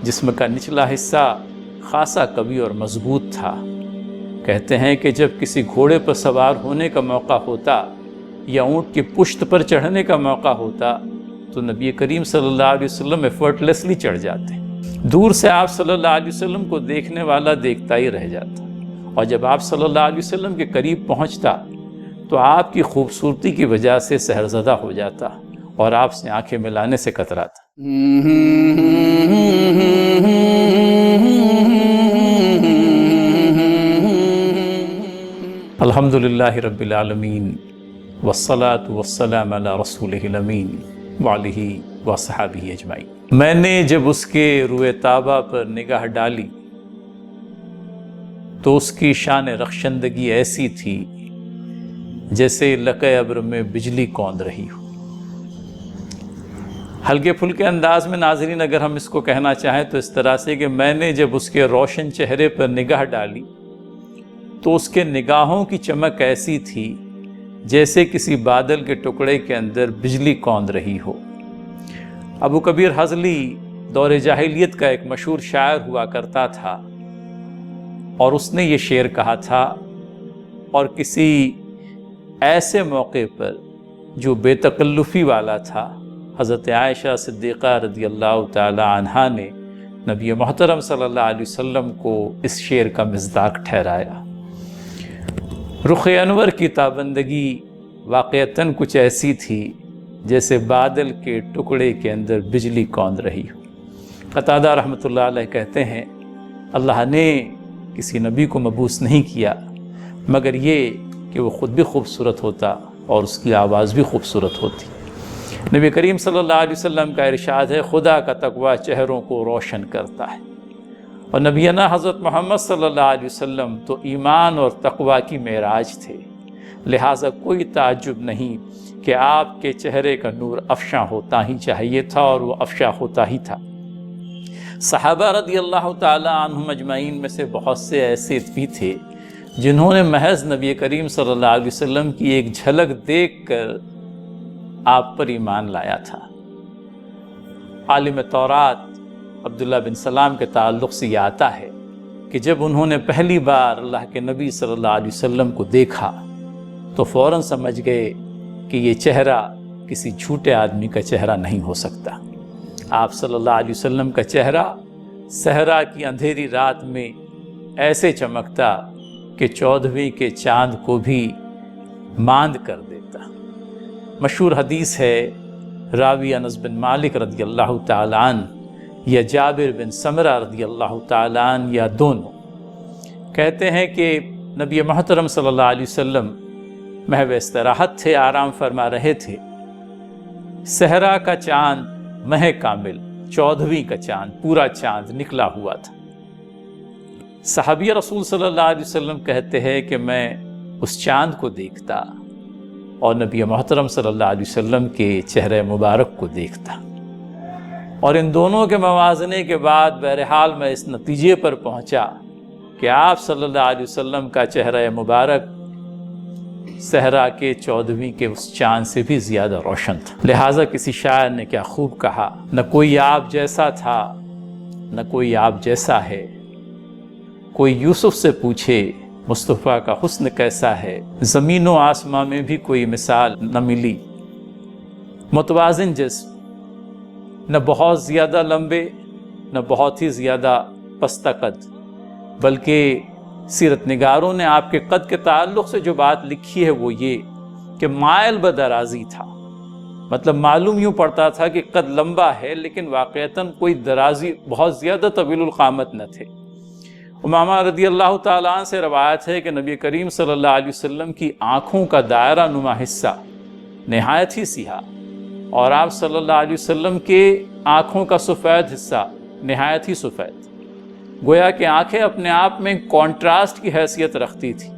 جسم کا نچلا حصہ خاصا قوی اور مضبوط تھا۔ کہتے ہیں کہ جب کسی گھوڑے پر سوار ہونے کا موقع ہوتا یا اونٹ کی پشت پر چڑھنے کا موقع ہوتا تو نبی کریم صلی اللہ علیہ وسلم ایفرٹلیسلی چڑھ جاتے۔ دور سے آپ صلی اللہ علیہ وسلم کو دیکھنے والا دیکھتا ہی رہ جاتا، اور جب آپ صلی اللہ علیہ وسلم کے قریب پہنچتا تو آپ کی خوبصورتی کی وجہ سے سحرزدہ ہو جاتا اور آپ سے آنکھیں ملانے سے کتراتا۔ الحمدللہ رب العالمین والصلاة والسلام علی رسولہ الامین وعلیہ وصحبہ اجمعین۔ میں نے جب اس کے روئے طابہ پر نگاہ ڈالی تو اس کی شان رخشندگی ایسی تھی جیسے لقے ابر میں بجلی کوند رہی ہو۔ ہلکے پھلکے انداز میں ناظرین اگر ہم اس کو کہنا چاہیں تو اس طرح سے کہ میں نے جب اس کے روشن چہرے پر نگاہ ڈالی تو اس کے نگاہوں کی چمک ایسی تھی جیسے کسی بادل کے ٹکڑے کے اندر بجلی کوند رہی ہو۔ ابو کبیر حضلی دور جاہلیت کا ایک مشہور شاعر ہوا کرتا تھا، اور اس نے یہ شعر کہا تھا، اور کسی ایسے موقع پر جو بے تکلفی والا تھا، حضرت عائشہ صدیقہ رضی اللہ تعالی عنہا نے نبی محترم صلی اللہ علیہ وسلم کو اس شعر کا مصداق ٹھہرایا۔ رخ انور کی تابندگی واقعتاً کچھ ایسی تھی جیسے بادل کے ٹکڑے کے اندر بجلی کوند رہی ہو۔ قتادہ رحمۃ اللہ علیہ کہتے ہیں، اللہ نے کسی نبی کو مبعوث نہیں کیا مگر یہ کہ وہ خود بھی خوبصورت ہوتا اور اس کی آواز بھی خوبصورت ہوتی۔ نبی کریم صلی اللہ علیہ وسلم کا ارشاد ہے، خدا کا تقوی چہروں کو روشن کرتا ہے، اور نبینا حضرت محمد صلی اللہ علیہ وسلم تو ایمان اور تقوی کی معراج تھے، لہٰذا کوئی تعجب نہیں کہ آپ کے چہرے کا نور افشاں ہوتا ہی چاہیے تھا، اور وہ افشاں ہوتا ہی تھا۔ صحابہ رضی اللہ تعالی عنہم اجمعین میں سے بہت سے ایسے بھی تھے جنہوں نے محض نبی کریم صلی اللہ علیہ وسلم کی ایک جھلک دیکھ کر آپ پر ایمان لایا تھا۔ عالم تورات عبداللہ بن سلام کے تعلق سے یہ آتا ہے کہ جب انہوں نے پہلی بار اللہ کے نبی صلی اللہ علیہ وسلم کو دیکھا تو فوراً سمجھ گئے کہ یہ چہرہ کسی جھوٹے آدمی کا چہرہ نہیں ہو سکتا۔ آپ صلی اللہ علیہ وسلم کا چہرہ صحرا کی اندھیری رات میں ایسے چمکتا کہ 14ویں کے چاند کو بھی ماند کر دیتا۔ مشہور حدیث ہے، راوی انس بن مالک رضی اللہ تعالیٰ عنہ یا جابر بن سمرہ رضی اللہ تعالیٰ عنہ یا دونوں کہتے ہیں کہ نبی محترم صلی اللہ علیہ وسلم محو استراحت تھے، آرام فرما رہے تھے۔ صحرا کا چاند ماہ کامل 14ویں کا چاند، پورا چاند نکلا ہوا تھا۔ صحابی رسول صلی اللہ علیہ وسلم کہتے ہیں کہ میں اس چاند کو دیکھتا اور نبی محترم صلی اللہ علیہ وسلم کے چہرے مبارک کو دیکھتا، اور ان دونوں کے موازنے کے بعد بہرحال میں اس نتیجے پر پہنچا کہ آپ صلی اللہ علیہ وسلم کا چہرہ مبارک صحرا کے 14ویں کے اس چاند سے بھی زیادہ روشن تھا۔ لہٰذا کسی شاعر نے کیا خوب کہا، نہ کوئی آپ جیسا تھا نہ کوئی آپ جیسا ہے، کوئی یوسف سے پوچھے مصطفیٰ کا حسن کیسا ہے، زمین و آسمان میں بھی کوئی مثال نہ ملی۔ متوازن جسم، نہ بہت زیادہ لمبے نہ بہت ہی زیادہ پستہ قد، بلکہ سیرت نگاروں نے آپ کے قد کے تعلق سے جو بات لکھی ہے وہ یہ کہ مائل بدرازی تھا، مطلب معلوم یوں پڑتا تھا کہ قد لمبا ہے لیکن واقعتاً کوئی درازی بہت زیادہ طویل القامت نہ تھے۔ امامہ رضی اللہ تعالیٰ عنہ سے روایت ہے کہ نبی کریم صلی اللہ علیہ وسلم کی آنکھوں کا دائرہ نما حصہ نہایت ہی سیاہ، اور آپ صلی اللہ علیہ وسلم کے آنکھوں کا سفید حصہ نہایت ہی سفید، گویا کہ آنکھیں اپنے آپ میں کانٹراسٹ کی حیثیت رکھتی تھی۔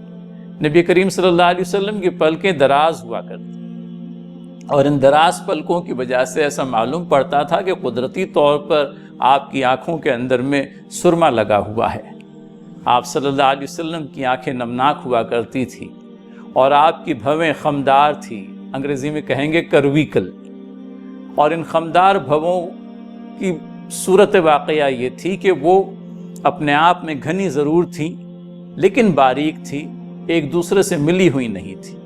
نبی کریم صلی اللہ علیہ وسلم کی پلکیں دراز ہوا کرتی، اور ان دراز پلکوں کی وجہ سے ایسا معلوم پڑتا تھا کہ قدرتی طور پر آپ کی آنکھوں کے اندر میں سرما لگا ہوا ہے۔ آپ صلی اللہ علیہ وسلم کی آنکھیں نمناک ہوا کرتی تھی، اور آپ کی بھویں خمدار تھی، انگریزی میں کہیں گے کرویکل، اور ان خمدار بھووں کی صورت واقعہ یہ تھی کہ وہ اپنے آپ میں گھنی ضرور تھی لیکن باریک تھی، ایک دوسرے سے ملی ہوئی نہیں تھی۔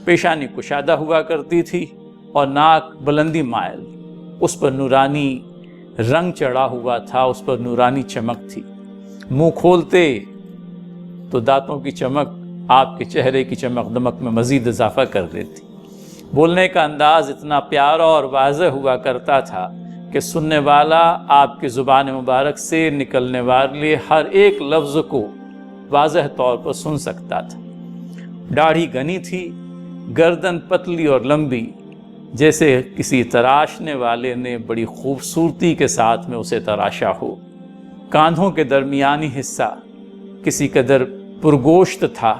پیشانی کشادہ ہوا کرتی تھی اور ناک بلندی مائل، اس پر نورانی رنگ چڑھا ہوا تھا، اس پر نورانی چمک تھی۔ منہ کھولتے تو دانتوں کی چمک آپ کے چہرے کی چمک دمک میں مزید اضافہ کر دیتی۔ بولنے کا انداز اتنا پیارا اور واضح ہوا کرتا تھا کہ سننے والا آپ کی زبان مبارک سے نکلنے والے ہر ایک لفظ کو واضح طور پر سن سکتا تھا۔ داڑھی گھنی تھی، گردن پتلی اور لمبی، جیسے کسی تراشنے والے نے بڑی خوبصورتی کے ساتھ میں اسے تراشا ہو۔ کاندھوں کے درمیانی حصہ کسی قدر پرگوشت تھا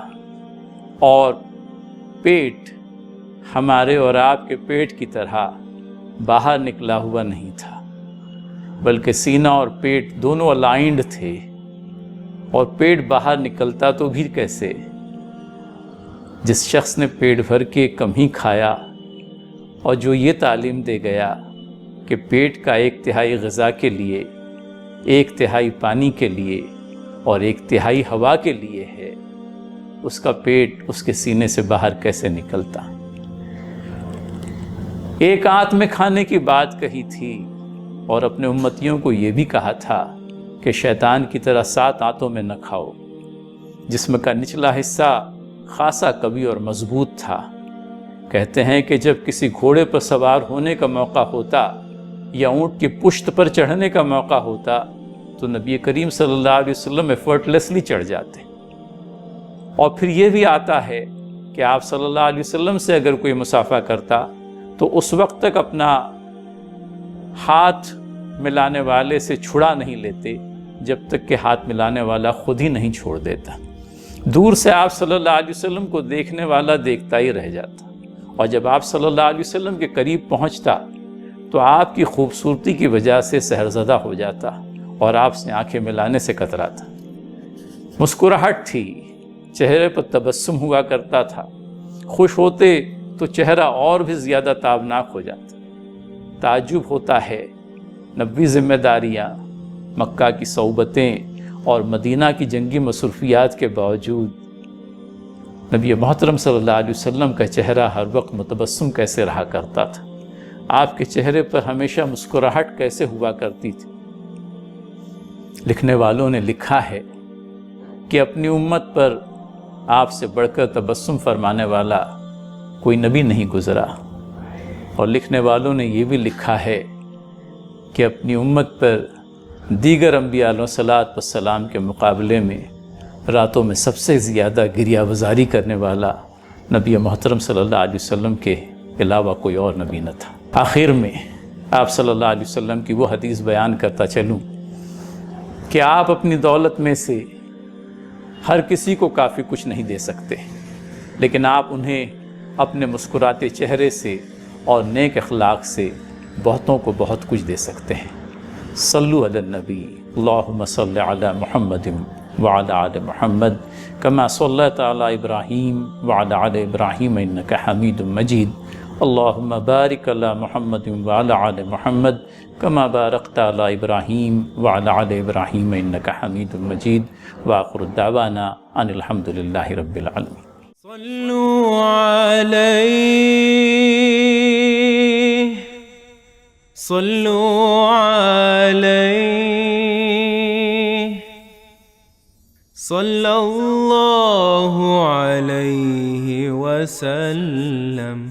اور پیٹ ہمارے اور آپ کے پیٹ کی طرح باہر نکلا ہوا نہیں تھا، بلکہ سینہ اور پیٹ دونوں الائنڈ تھے، اور پیٹ باہر نکلتا تو بھی کیسے؟ جس شخص نے پیٹ بھر کے کم ہی کھایا اور جو یہ تعلیم دے گیا کہ پیٹ کا 1/3 غذا کے لیے، 1/3 پانی کے لیے اور 1/3 ہوا کے لیے ہے، اس کا پیٹ اس کے سینے سے باہر کیسے نکلتا؟ ایک آنت میں کھانے کی بات کہی تھی اور اپنے امتیوں کو یہ بھی کہا تھا کہ شیطان کی طرح 7 آنتوں میں نہ کھاؤ۔ جسم کا نچلا حصہ خاصا قوی اور مضبوط تھا۔ کہتے ہیں کہ جب کسی گھوڑے پر سوار ہونے کا موقع ہوتا یا اونٹ کی پشت پر چڑھنے کا موقع ہوتا تو نبی کریم صلی اللہ علیہ وسلم ایفرٹلیسلی چڑھ جاتے۔ اور پھر یہ بھی آتا ہے کہ آپ صلی اللہ علیہ وسلم سے اگر کوئی مصافحہ کرتا تو اس وقت تک اپنا ہاتھ ملانے والے سے چھڑا نہیں لیتے جب تک کہ ہاتھ ملانے والا خود ہی نہیں چھوڑ دیتا۔ دور سے آپ صلی اللہ علیہ وسلم کو دیکھنے والا دیکھتا ہی رہ جاتا، اور جب آپ صلی اللہ علیہ وسلم کے قریب پہنچتا تو آپ کی خوبصورتی کی وجہ سے سحرزدہ ہو جاتا اور آپ سے آنکھیں ملانے سے کتراتا۔ مسکراہٹ تھی، چہرے پر تبسم ہوا کرتا تھا، خوش ہوتے تو چہرہ اور بھی زیادہ تابناک ہو جاتا۔ تعجب ہوتا ہے، نبوی ذمہ داریاں، مکہ کی صحبتیں اور مدینہ کی جنگی مصروفیات کے باوجود نبی محترم صلی اللہ علیہ وسلم کا چہرہ ہر وقت متبسم کیسے رہا کرتا تھا، آپ کے چہرے پر ہمیشہ مسکراہٹ کیسے ہوا کرتی تھی۔ لکھنے والوں نے لکھا ہے کہ اپنی امت پر آپ سے بڑھ کر تبسم فرمانے والا کوئی نبی نہیں گزرا، اور لکھنے والوں نے یہ بھی لکھا ہے کہ اپنی امت پر دیگر انبیاء علیہ الصلوۃ والسلام کے مقابلے میں راتوں میں سب سے زیادہ گریہ وزاری کرنے والا نبی محترم صلی اللہ علیہ وسلم کے علاوہ کوئی اور نبی نہ تھا۔ آخر میں آپ صلی اللہ علیہ وسلم کی وہ حدیث بیان کرتا چلوں کہ آپ اپنی دولت میں سے ہر کسی کو کافی کچھ نہیں دے سکتے، لیکن آپ انہیں اپنے مسکراتے چہرے سے اور نیک اخلاق سے بہتوں کو بہت کچھ دے سکتے ہیں۔ صلو علی النبی، اللہم صلی علی محمد وعلی آل محمد کما صلیت علی ابراہیم وعلی آل ابراہیم انک حمید مجید، اللہم بارک علی محمد وعلی آل محمد کما بارکت علی ابراہیم وعلی آل ابراہیم انک حمید مجید، وآخر دعوانا ان الحمد للہ رب العالمین۔ صلوا علیہ، صلوا علیہ، صلی اللہ علیہ وسلم۔